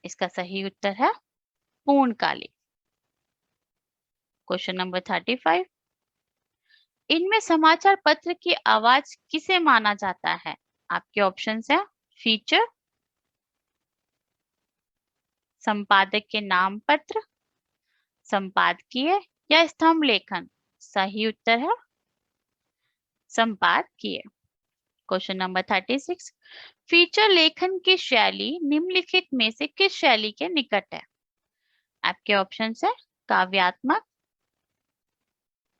इसका सही उत्तर है पूर्णकालिक। क्वेश्चन नंबर 35, इनमें समाचार पत्र की आवाज किसे माना जाता है? आपके ऑप्शन है फीचर, संपादक के नाम पत्र, संपादकीय या स्तंभ लेखन? सही उत्तर है संपादकीय। क्वेश्चन नंबर 36, फीचर लेखन की शैली निम्नलिखित में से किस शैली के निकट है? आपके ऑप्शन है काव्यात्मक,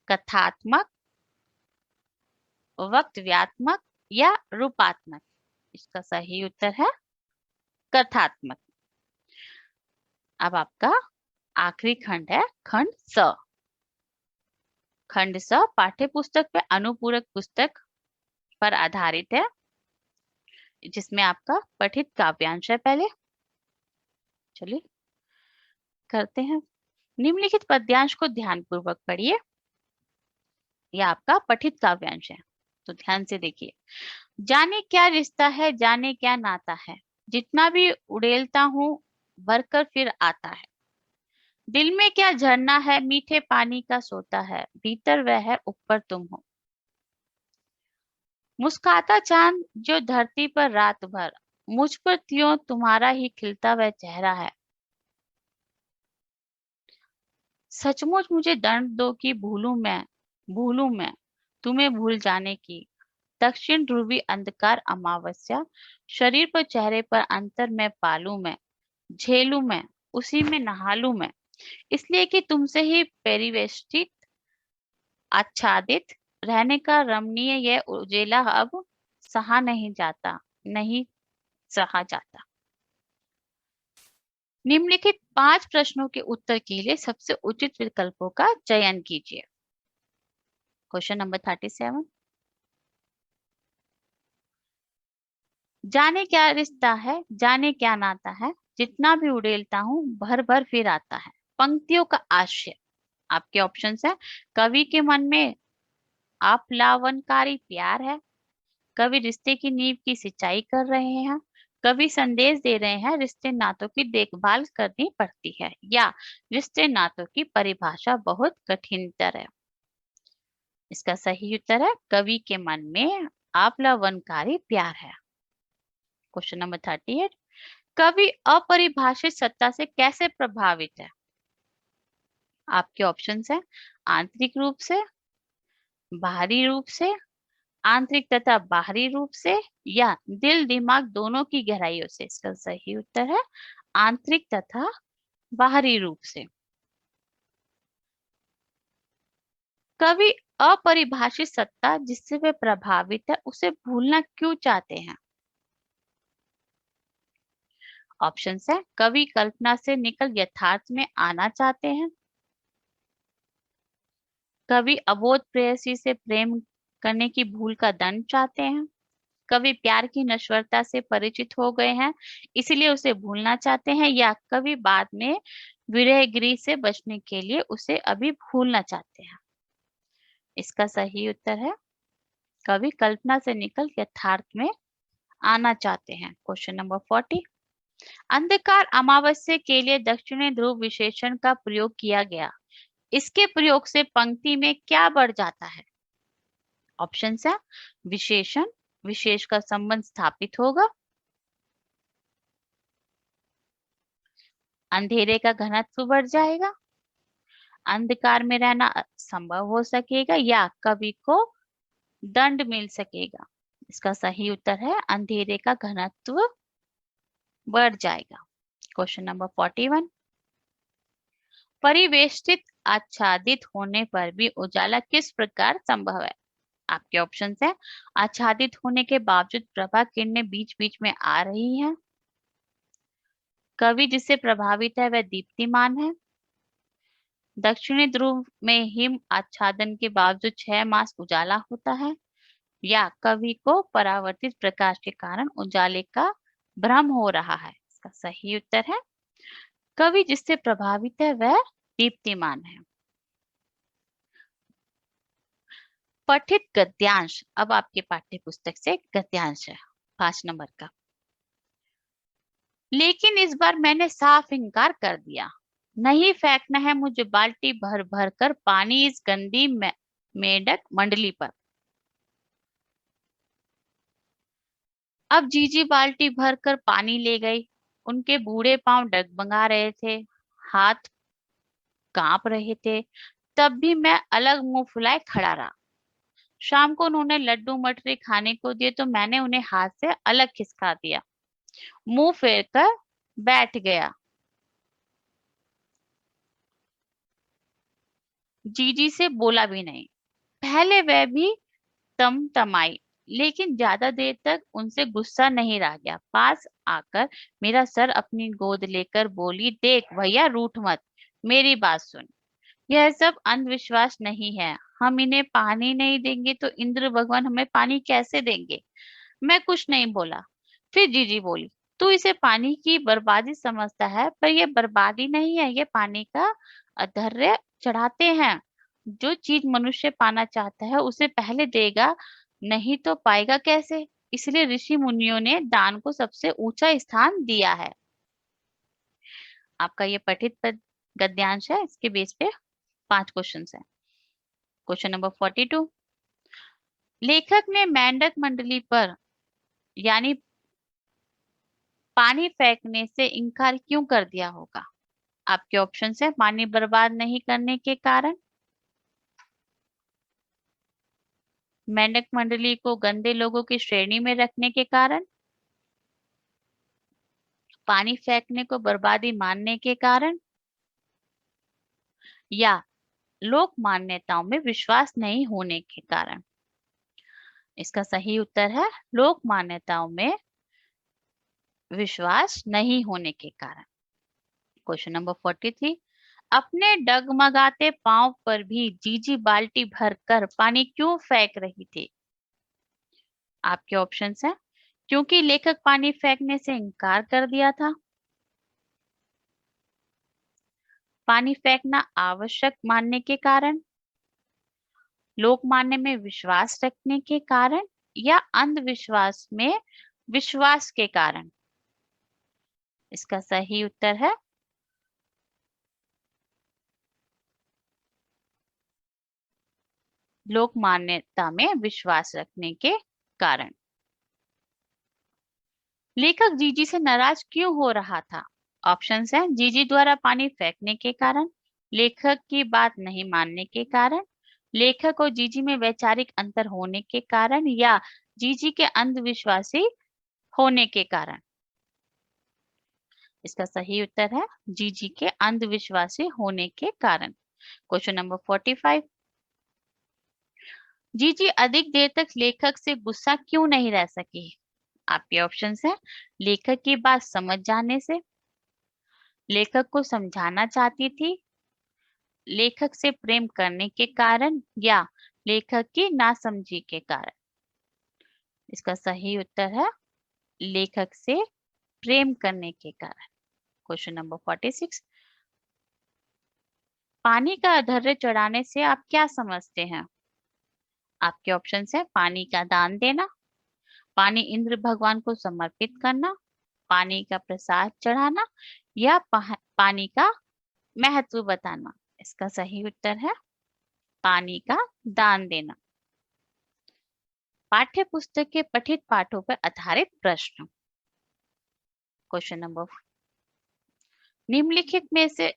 कथात्मक, वक्तव्यात्मक या रूपात्मक? इसका सही उत्तर है कथात्मक। अब आपका आखिरी खंड है खंड स। खंड स पाठ्य पुस्तक पे अनुपूरक पुस्तक पर आधारित है, जिसमें आपका पठित काव्यांश है। पहले चलिए करते हैं। निम्नलिखित पद्यांश को ध्यानपूर्वक पढ़िए। यह आपका पठित काव्यांश है, तो ध्यान से देखिए। जाने क्या रिश्ता है, जाने क्या नाता है, जितना भी उड़ेलता हूँ भरकर फिर आता है। दिल में क्या झरना है, मीठे पानी का सोता है, भीतर वह है ऊपर तुम हो। मुस्काता चांद जो धरती पर रात भर, मुझ पर त्यों तुम्हारा ही खिलता वह चेहरा है। सचमुच मुझे दंड दो कि भूलूं मैं तुम्हें भूल जाने की। दक्षिण ध्रुवी अंधकार अमावस्या, शरीर पर चेहरे पर अंतर मैं पालू मैं, झेलू मैं, उसी में नहालू मैं, इसलिए कि तुमसे ही परिवेष्टित आच्छादित रहने का रमणीय यह उजेला अब सहा नहीं जाता, नहीं सहा जाता। निम्नलिखित 5 प्रश्नों के उत्तर के लिए सबसे उचित विकल्पों का चयन कीजिए। क्वेश्चन नंबर 37, जाने क्या रिश्ता है, जाने क्या नाता है, जितना भी उड़ेलता हूँ भर भर फिर आता है। पंक्तियों का आशय, आपके ऑप्शन है कवि के मन में आप्लावनकारी प्यार है, कवि रिश्ते की नींव की सिंचाई कर रहे हैं, कवि संदेश दे रहे हैं रिश्ते नातों की देखभाल करनी पड़ती है, या रिश्ते नातों की परिभाषा बहुत कठिनतर है। इसका सही उत्तर है कवि के मन में आप्लावनकारी प्यार है। क्वेश्चन नंबर 38, कवि अपरिभाषित सत्ता से कैसे प्रभावित है? आपके ऑप्शंस है आंतरिक रूप से, बाहरी रूप से, आंतरिक तथा बाहरी रूप से, या दिल दिमाग दोनों की गहराइयों से। इसका सही उत्तर है आंतरिक तथा बाहरी रूप से। कवि अपरिभाषित सत्ता जिससे वे प्रभावित है उसे भूलना क्यों चाहते हैं? ऑप्शन है कवि कल्पना से निकल यथार्थ में आना चाहते हैं, कवि अबोध प्रेयसी से प्रेम करने की भूल का दंड चाहते हैं, कवि प्यार की नश्वरता से परिचित हो गए हैं इसीलिए उसे भूलना चाहते हैं, या कवि बाद में विरहगृह से बचने के लिए उसे अभी भूलना चाहते हैं। इसका सही उत्तर है कवि कल्पना से निकल यथार्थ में आना चाहते हैं। क्वेश्चन नंबर 40, अंधकार अमावस्या के लिए दक्षिणी ध्रुव विशेषण का प्रयोग किया गया, इसके प्रयोग से पंक्ति में क्या बढ़ जाता है? ऑप्शन है विशेषण, विशेष का संबंध स्थापित होगा, अंधेरे का घनत्व बढ़ जाएगा, अंधकार में रहना संभव हो सकेगा, या कवि को दंड मिल सकेगा। इसका सही उत्तर है अंधेरे का घनत्व बढ़ जाएगा। क्वेश्चन नंबर 41, परिवेष्टित आच्छादित होने पर भी उजाला किस प्रकार संभव है? आपके ऑप्शन है आच्छादित होने के बावजूद प्रभा किरणें बीच बीच में आ रही हैं, कवि जिससे प्रभावित है वह दीप्तिमान है, दक्षिणी ध्रुव में हिम आच्छादन के बावजूद 6 मास उजाला होता है, या कवि को परावर्तित प्रकाश के कारण उजाले का भ्रम हो रहा है। इसका सही उत्तर है कवि जिससे प्रभावित है वह दीप्तिमान है। पठित गद्यांश, अब आपके पाठ्य पुस्तक से गद्यांश है 5 नंबर का। लेकिन इस बार मैंने साफ इनकार कर दिया, नहीं फेंकना है मुझे बाल्टी भर भर कर पानी इस गंदी मेंढक मंडली पर। अब जीजी बाल्टी भरकर पानी ले गई। उनके बूढ़े पांव डगमगा रहे थे, हाथ कांप रहे थे। तब भी मैं अलग मुंह फुलाए खड़ा रहा। शाम को उन्होंने लड्डू मठरी खाने को दिए तो मैंने उन्हें हाथ से अलग खिसका दिया, मुंह फेर कर बैठ गया। जीजी से बोला भी नहीं। पहले वह भी तमतमाई, लेकिन ज्यादा देर तक उनसे गुस्सा नहीं रह गया। पास आकर मेरा सर अपनी गोद लेकर बोली, देख भैया, रूठ मत, मेरी बात सुन। यह सब अंधविश्वास नहीं है। हम इन्हें पानी नहीं देंगे तो इंद्र भगवान हमें पानी कैसे देंगे? मैं कुछ नहीं बोला। फिर जीजी बोली, तू इसे पानी की बर्बादी समझता है, पर यह बर्बादी नहीं है, ये पानी का अधर्य चढ़ाते हैं। जो चीज मनुष्य पाना चाहता है उसे पहले देगा, नहीं तो पाएगा कैसे? इसलिए ऋषि मुनियों ने दान को सबसे ऊंचा स्थान दिया है। आपका ये पठित गद्यांश है, इसके बेस पे 5 क्वेश्चन है। क्वेश्चन नंबर 42, लेखक ने मेंढक मंडली पर यानी पानी फेंकने से इनकार क्यों कर दिया होगा? आपके ऑप्शन है, पानी बर्बाद नहीं करने के कारण, मेंढक मंडली को गंदे लोगों की श्रेणी में रखने के कारण, पानी फेंकने को बर्बादी मानने के कारण, या लोक मान्यताओं में विश्वास नहीं होने के कारण। इसका सही उत्तर है लोक मान्यताओं में विश्वास नहीं होने के कारण। क्वेश्चन नंबर 43, अपने डगमगाते पांव पर भी जीजी बाल्टी भरकर पानी क्यों फेंक रही थी? आपके ऑप्शंस हैं, क्योंकि लेखक पानी फेंकने से इनकार कर दिया था, पानी फेंकना आवश्यक मानने के कारण, लोक मानने में विश्वास रखने के कारण, या अंधविश्वास में विश्वास के कारण। इसका सही उत्तर है लोक मान्यता में विश्वास रखने के कारण। लेखक जीजी से नाराज क्यों हो रहा था? ऑप्शंस हैं, जीजी द्वारा पानी फेंकने के कारण, लेखक की बात नहीं मानने के कारण, लेखक और जीजी में वैचारिक अंतर होने के कारण, या जीजी के अंधविश्वासी होने के कारण। इसका सही उत्तर है जीजी के अंधविश्वासी होने के कारण। क्वेश्चन नंबर 45, जीजी अधिक देर तक लेखक से गुस्सा क्यों नहीं रह सकी? आपके ऑप्शंस हैं, लेखक की बात समझ जाने से, लेखक को समझाना चाहती थी, लेखक से प्रेम करने के कारण, या लेखक की नासमझी के कारण। इसका सही उत्तर है लेखक से प्रेम करने के कारण। क्वेश्चन नंबर 46, पानी का अधर्य चढ़ाने से आप क्या समझते हैं? आपके ऑप्शन है, पानी का दान देना, पानी इंद्र भगवान को समर्पित करना, पानी का प्रसाद चढ़ाना, या पानी का महत्व बताना। इसका सही उत्तर है पानी का दान देना। पाठ्य पुस्तक के पठित पाठों पर आधारित प्रश्न। क्वेश्चन नंबर, निम्नलिखित में से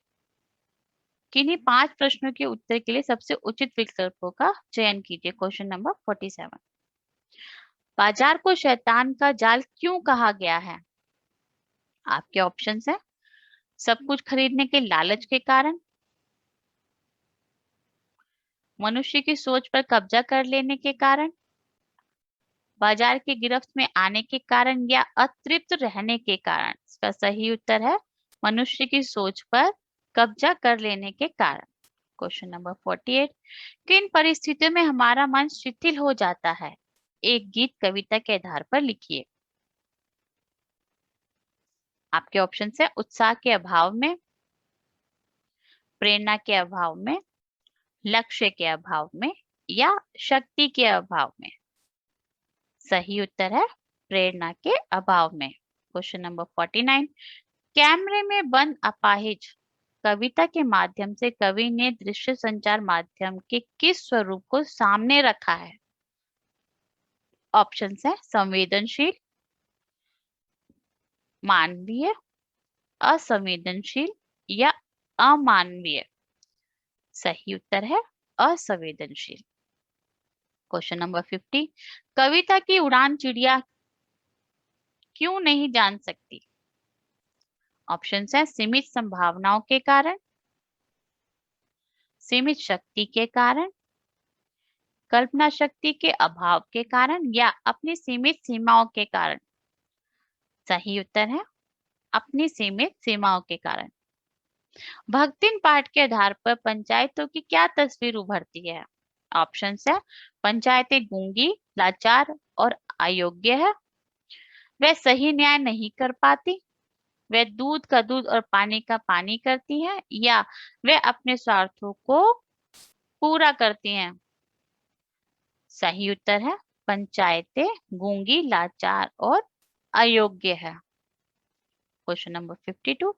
किन्हीं 5 प्रश्नों के उत्तर के लिए सबसे उचित विकल्पों का चयन कीजिए। क्वेश्चन नंबर 47, बाजार को शैतान का जाल क्यों कहा गया है? आपके ऑप्शंस हैं, सब कुछ खरीदने के लालच के कारण, मनुष्य की सोच पर कब्जा कर लेने के कारण, बाजार की गिरफ्त में आने के कारण, या अतृप्त रहने के कारण। इसका सही उत्तर है मनुष्य की सोच पर कब्जा कर लेने के कारण। क्वेश्चन नंबर 48, किन परिस्थितियों में हमारा मन शिथिल हो जाता है? एक गीत कविता के आधार पर लिखिए। आपके ऑप्शन है, उत्साह के अभाव में, प्रेरणा के अभाव में, लक्ष्य के अभाव में, या शक्ति के अभाव में। सही उत्तर है प्रेरणा के अभाव में। क्वेश्चन नंबर 49, कैमरे में बंद अपाहिज कविता के माध्यम से कवि ने दृश्य संचार माध्यम के किस स्वरूप को सामने रखा है? ऑप्शन है, संवेदनशील, मानवीय, असंवेदनशील या अमानवीय? सही उत्तर है असंवेदनशील। क्वेश्चन नंबर 50, कविता की उड़ान चिड़िया क्यों नहीं जान सकती? ऑप्शन है सीमित संभावनाओं के कारण, सीमित शक्ति के कारण, कल्पना शक्ति के अभाव के कारण या अपनी सीमित सीमाओं के कारण? सही उत्तर है अपनी सीमित सीमाओं के कारण। भक्तिन पाठ के आधार पर पंचायतों की क्या तस्वीर उभरती है? ऑप्शन है पंचायतें गूंगी, लाचार और अयोग्य है, वे सही न्याय नहीं कर पाती, वे दूध का दूध और पानी का पानी करती हैं, या वे अपने स्वार्थों को पूरा करती हैं? सही उत्तर है पंचायतें गूंगी, लाचार और अयोग्य है। क्वेश्चन नंबर 52,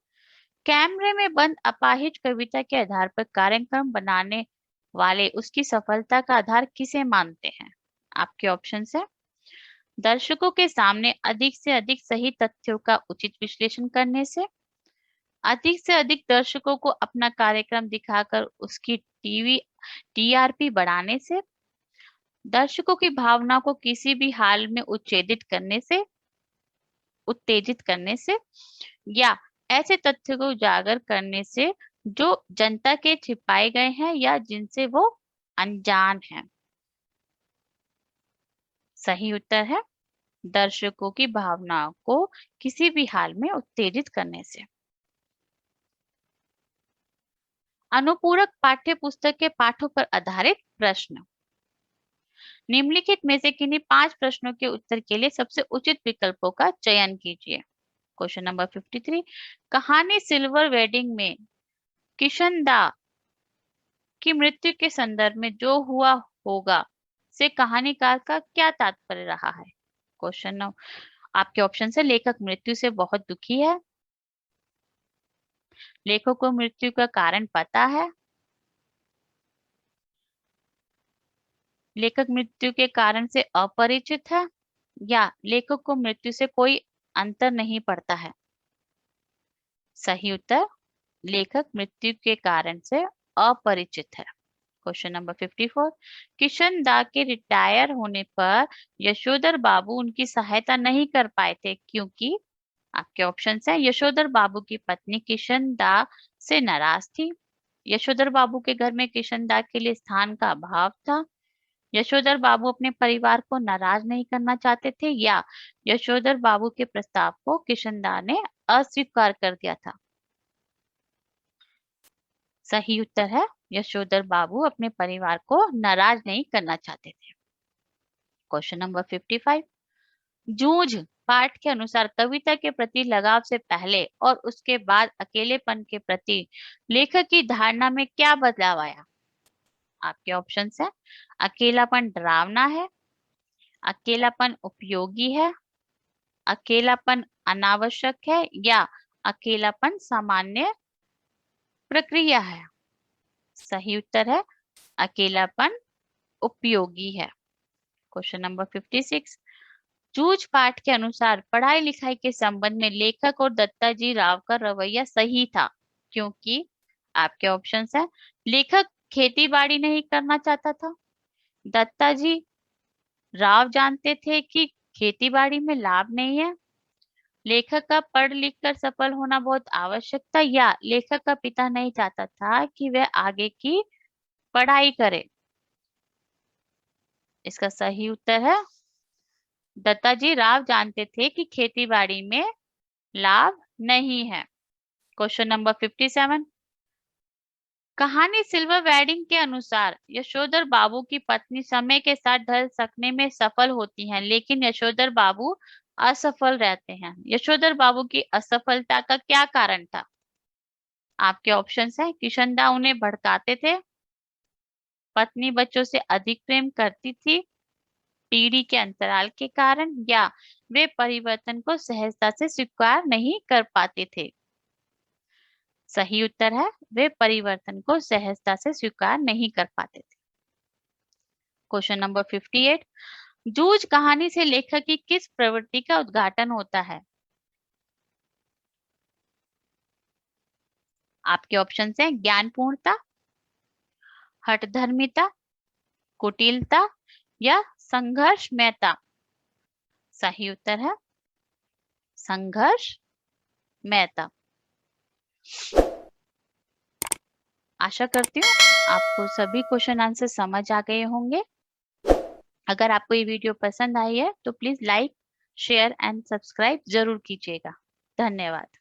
कैमरे में बंद अपाहिज कविता के आधार पर कार्यक्रम बनाने वाले उसकी सफलता का आधार किसे मानते हैं? आपके ऑप्शन है दर्शकों के सामने अधिक से अधिक सही तथ्यों का उचित विश्लेषण करने से, अधिक से अधिक दर्शकों को अपना कार्यक्रम दिखाकर उसकी टीवी टीआरपी बढ़ाने से, दर्शकों की भावना को किसी भी हाल में उत्तेजित करने से, या ऐसे तथ्य को उजागर करने से जो जनता के छिपाए गए हैं या जिनसे वो अनजान है? सही उत्तर है दर्शकों की भावनाओं को किसी भी हाल में उत्तेजित करने से। अनुपूरक पाठ्य पुस्तक के पाठों पर आधारित प्रश्न। निम्नलिखित में से किन्हीं 5 प्रश्नों के उत्तर के लिए सबसे उचित विकल्पों का चयन कीजिए। क्वेश्चन नंबर 53, कहानी सिल्वर वेडिंग में किशन दा की मृत्यु के संदर्भ में जो हुआ होगा से कहानीकार का क्या तात्पर्य रहा है? क्वेश्चन नंबर आपके ऑप्शन है लेखक मृत्यु से बहुत दुखी है, लेखक को मृत्यु का कारण पता है, लेखक मृत्यु के कारण से अपरिचित है, या लेखक को मृत्यु से कोई अंतर नहीं पड़ता है? सही उत्तर लेखक मृत्यु के कारण से अपरिचित है। क्वेश्चन नंबर 54, किशन दा के रिटायर होने पर यशोधर बाबू उनकी सहायता नहीं कर पाए थे क्योंकि? आपके ऑप्शन है यशोधर बाबू की पत्नी किशन दा से नाराज थी, यशोधर बाबू के घर में किशन दा के लिए स्थान का अभाव था, यशोधर बाबू अपने परिवार को नाराज नहीं करना चाहते थे, या यशोधर बाबू के प्रस्ताव को किशनदा ने अस्वीकार कर दिया था? सही उत्तर है यशोधर बाबू अपने परिवार को नाराज नहीं करना चाहते थे। क्वेश्चन नंबर 55, जूझ पाठ के अनुसार कविता के प्रति लगाव से पहले और उसके बाद अकेलेपन के प्रति लेखक की धारणा में क्या बदलाव आया? आपके ऑप्शन है अकेलापन डरावना है, अकेलापन उपयोगी है, अकेलापन अनावश्यक है, या अकेलापन सामान्य प्रक्रिया है? सही उत्तर है अकेलापन उपयोगी है। क्वेश्चन नंबर 56, जूझ पाठ के अनुसार पढ़ाई लिखाई के संबंध में लेखक और दत्ताजी राव का रवैया सही था क्योंकि? आपके ऑप्शंस है लेखक खेती बाड़ी नहीं करना चाहता था, दत्ताजी राव जानते थे कि खेती बाड़ी में लाभ नहीं है, लेखक का पढ़ लिख कर सफल होना बहुत आवश्यक था, या लेखक का पिता नहीं चाहता था कि वह आगे की पढ़ाई करे? इसका सही उत्तर है दत्ताजी राव जानते थे कि खेतीबाड़ी में लाभ नहीं है। क्वेश्चन नंबर 57, कहानी सिल्वर वेडिंग के अनुसार यशोधर बाबू की पत्नी समय के साथ ढल सकने में सफल होती हैं, लेकिन यशोधर बाबू असफल रहते हैं। यशोधर बाबू की असफलता का क्या कारण था? आपके ऑप्शंस हैं किशनदा उन्हें भड़काते थे, पत्नी बच्चों से अधिक प्रेम करती थी, पीढ़ी के अंतराल के कारण, या वे परिवर्तन को सहजता से स्वीकार नहीं कर पाते थे? सही उत्तर है वे परिवर्तन को सहजता से स्वीकार नहीं कर पाते थे। क्वेश्चन नंबर 58, जूझ कहानी से लेखक की किस प्रवृत्ति का उद्घाटन होता है? आपके ऑप्शन हैं ज्ञानपूर्णता, हठधर्मिता, कुटिलता या संघर्षमयता। सही उत्तर है संघर्षमयता। आशा करती हूँ आपको सभी क्वेश्चन आंसर समझ आ गए होंगे। अगर आपको ये वीडियो पसंद आई है तो please like, share and subscribe जरूर कीजिएगा। धन्यवाद।